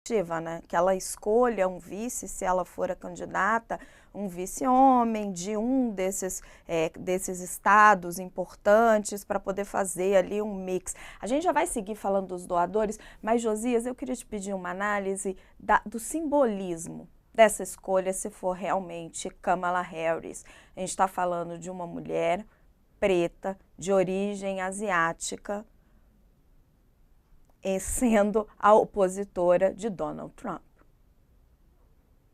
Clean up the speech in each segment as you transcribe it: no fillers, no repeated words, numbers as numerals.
competitiva, né? Que ela escolha um vice, se ela for a candidata, um vice-homem de um desses estados importantes para poder fazer ali um mix. A gente já vai seguir falando dos doadores, mas Josias, eu queria te pedir uma análise do simbolismo dessa escolha, se for realmente Kamala Harris. A gente está falando de uma mulher preta, de origem asiática, sendo a opositora de Donald Trump.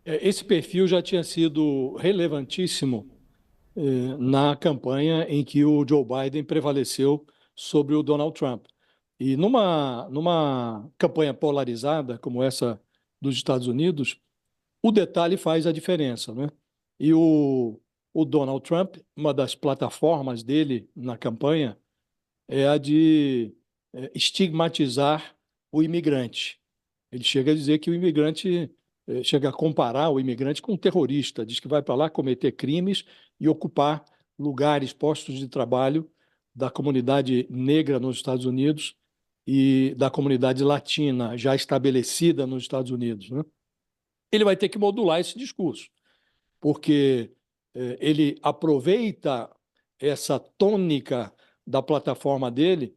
Esse perfil já tinha sido relevantíssimo na campanha em que o Joe Biden prevaleceu sobre o Donald Trump. E numa campanha polarizada como essa dos Estados Unidos, o detalhe faz a diferença, né? E o Donald Trump, uma das plataformas dele na campanha é a de estigmatizar o imigrante. Ele chega a dizer que o imigrante, chega a comparar o imigrante com um terrorista, diz que vai para lá cometer crimes e ocupar lugares, postos de trabalho da comunidade negra nos Estados Unidos e da comunidade latina já estabelecida nos Estados Unidos, né? Ele vai ter que modular esse discurso, porque ele aproveita essa tônica da plataforma dele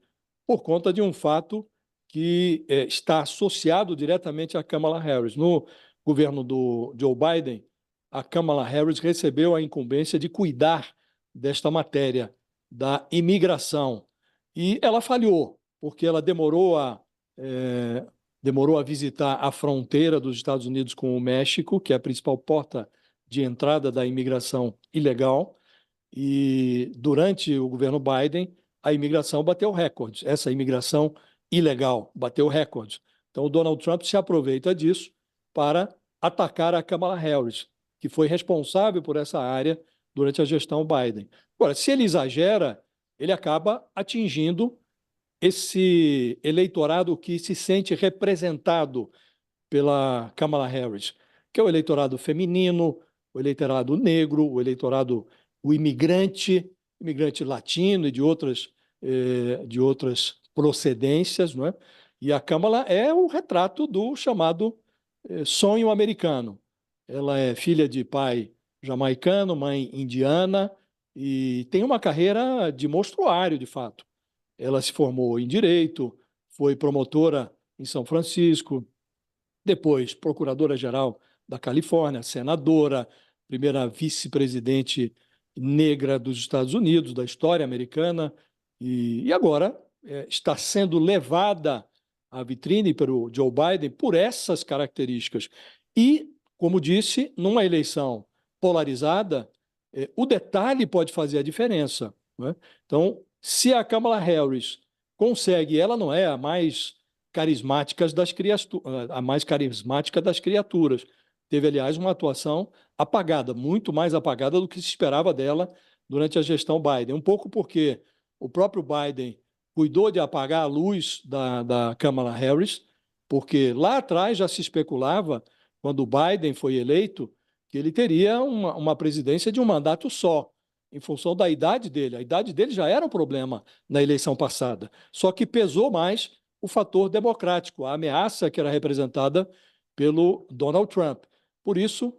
por conta de um fato que está associado diretamente a Kamala Harris. No governo do Joe Biden, a Kamala Harris recebeu a incumbência de cuidar desta matéria da imigração. E ela falhou, porque ela demorou a visitar a fronteira dos Estados Unidos com o México, que é a principal porta de entrada da imigração ilegal, e durante o governo Biden, a imigração bateu recordes. Essa imigração ilegal bateu recordes. Então, o Donald Trump se aproveita disso para atacar a Kamala Harris, que foi responsável por essa área durante a gestão Biden. Agora, se ele exagera, ele acaba atingindo esse eleitorado que se sente representado pela Kamala Harris, que é o eleitorado feminino, o eleitorado negro, o imigrante latino e de outras procedências, não é? E a Kamala é o retrato do chamado sonho americano. Ela é filha de pai jamaicano, mãe indiana e tem uma carreira de mostruário, de fato. Ela se formou em Direito, foi promotora em São Francisco, depois procuradora-geral da Califórnia, senadora, primeira vice-presidente negra dos Estados Unidos, da história americana, e agora está sendo levada à vitrine pelo Joe Biden por essas características. E, como disse, numa eleição polarizada, o detalhe pode fazer a diferença, não é? Então, se a Kamala Harris consegue, ela não é a mais a mais carismática das criaturas. Teve, aliás, uma atuação apagada, muito mais apagada do que se esperava dela durante a gestão Biden. Um pouco porque o próprio Biden cuidou de apagar a luz da Kamala Harris, porque lá atrás já se especulava, quando o Biden foi eleito, que ele teria uma presidência de um mandato só, em função da idade dele. A idade dele já era um problema na eleição passada, só que pesou mais o fator democrático, a ameaça que era representada pelo Donald Trump. Por isso,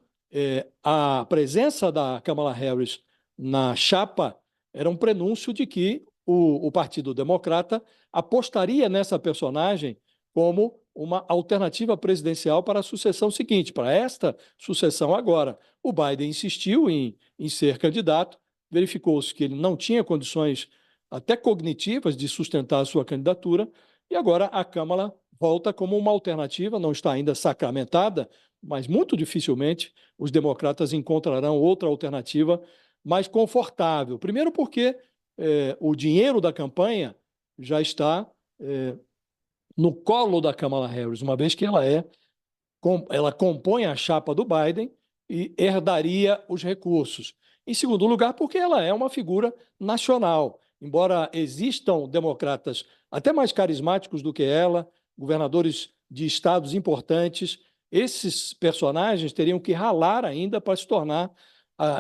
a presença da Kamala Harris na chapa era um prenúncio de que o Partido Democrata apostaria nessa personagem como uma alternativa presidencial para a sucessão seguinte, para esta sucessão agora. O Biden insistiu em ser candidato, verificou-se que ele não tinha condições até cognitivas de sustentar a sua candidatura, e agora a Câmara volta como uma alternativa, não está ainda sacramentada, mas muito dificilmente os democratas encontrarão outra alternativa mais confortável. Primeiro porque o dinheiro da campanha já está no colo da Kamala Harris, uma vez que ela compõe a chapa do Biden e herdaria os recursos. Em segundo lugar, porque ela é uma figura nacional. Embora existam democratas até mais carismáticos do que ela, governadores de estados importantes, esses personagens teriam que ralar ainda para se tornar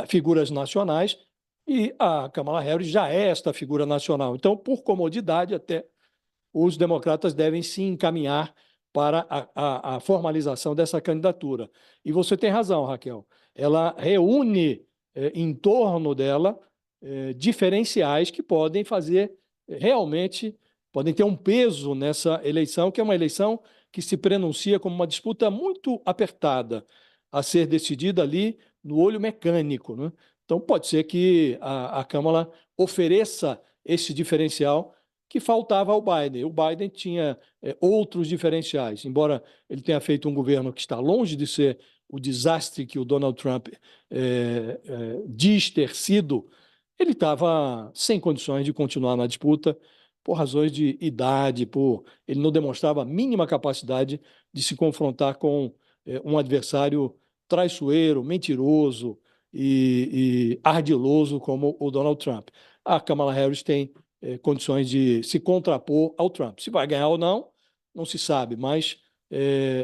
figuras nacionais, e a Kamala Harris já é esta figura nacional. Então, por comodidade, até os democratas devem se encaminhar para a formalização dessa candidatura. E você tem razão, Raquel. Ela reúne em torno dela diferenciais que podem fazer realmente, podem ter um peso nessa eleição, que é uma eleição que se prenuncia como uma disputa muito apertada, a ser decidida ali no olho mecânico, né? Então, pode ser que a Câmara ofereça esse diferencial que faltava ao Biden. O Biden tinha outros diferenciais, embora ele tenha feito um governo que está longe de ser o desastre que o Donald Trump diz ter sido. Ele estava sem condições de continuar na disputa por razões de idade, ele não demonstrava a mínima capacidade de se confrontar com um adversário traiçoeiro, mentiroso e ardiloso como o Donald Trump. A Kamala Harris tem condições de se contrapor ao Trump. Se vai ganhar ou não, não se sabe, mas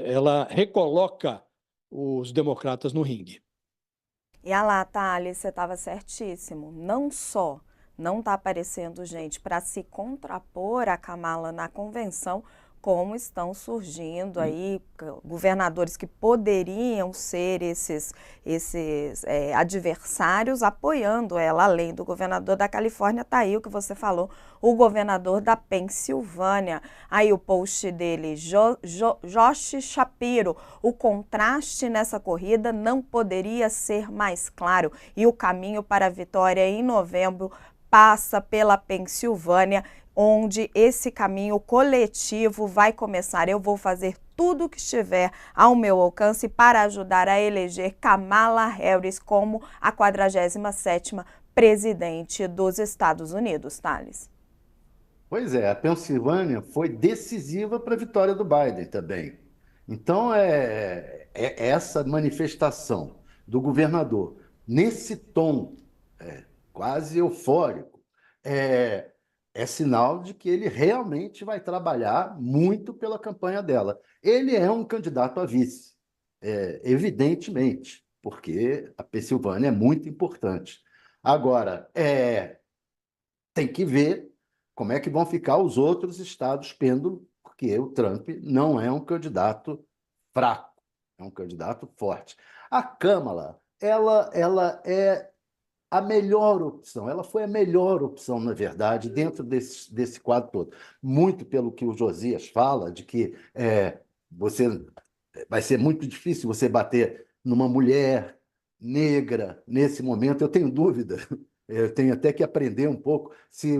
ela recoloca os democratas no ringue. E a lá, Thales, você estava certíssimo. Não só não está aparecendo gente para se contrapor a Kamala na convenção, como estão surgindo aí governadores que poderiam ser esses adversários apoiando ela, além do governador da Califórnia, tá aí o que você falou, o governador da Pensilvânia. Aí o post dele, Josh Shapiro, o contraste nessa corrida não poderia ser mais claro e o caminho para a vitória em novembro passa pela Pensilvânia, onde esse caminho coletivo vai começar. Eu vou fazer tudo o que estiver ao meu alcance para ajudar a eleger Kamala Harris como a 47ª presidente dos Estados Unidos, Thales. Pois é, a Pensilvânia foi decisiva para a vitória do Biden também. Então, é essa manifestação do governador, nesse tom quase eufórico, é sinal de que ele realmente vai trabalhar muito pela campanha dela. Ele é um candidato a vice, evidentemente, porque a Pensilvânia é muito importante. Agora, tem que ver como é que vão ficar os outros estados pêndulo, porque o Trump não é um candidato fraco, é um candidato forte. A Câmara, ela é a melhor opção, ela foi a melhor opção, na verdade, dentro desse quadro todo. Muito pelo que o Josias fala, de que vai ser muito difícil você bater numa mulher negra nesse momento. Eu tenho dúvida, eu tenho até que aprender um pouco. Se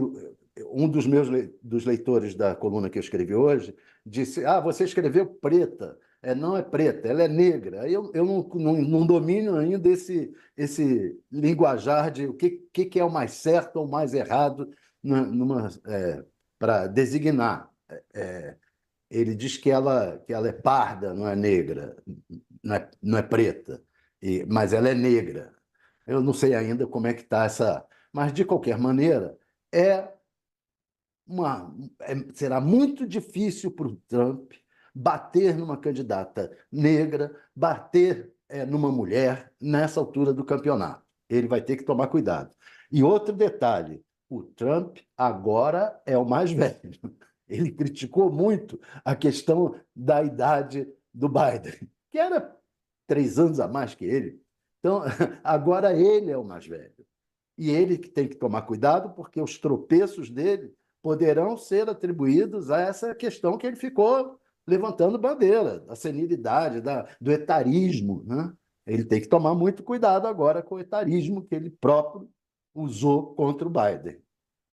um dos leitores da coluna que eu escrevi hoje disse: você escreveu preta. Não é preta, ela é negra. Aí eu não domino ainda esse linguajar de o que é o mais certo ou o mais errado para designar. Ele diz que ela é parda, não é negra, não é preta, mas ela é negra. Eu não sei ainda como é que está essa... Mas, de qualquer maneira, será muito difícil para o Trump bater numa candidata negra, bater numa mulher nessa altura do campeonato. Ele vai ter que tomar cuidado. E outro detalhe, o Trump agora é o mais velho. Ele criticou muito a questão da idade do Biden, que era 3 anos a mais que ele. Então, agora ele é o mais velho. E ele que tem que tomar cuidado, porque os tropeços dele poderão ser atribuídos a essa questão que ele ficou levantando bandeira, da senilidade, do etarismo, né? Ele tem que tomar muito cuidado agora com o etarismo que ele próprio usou contra o Biden.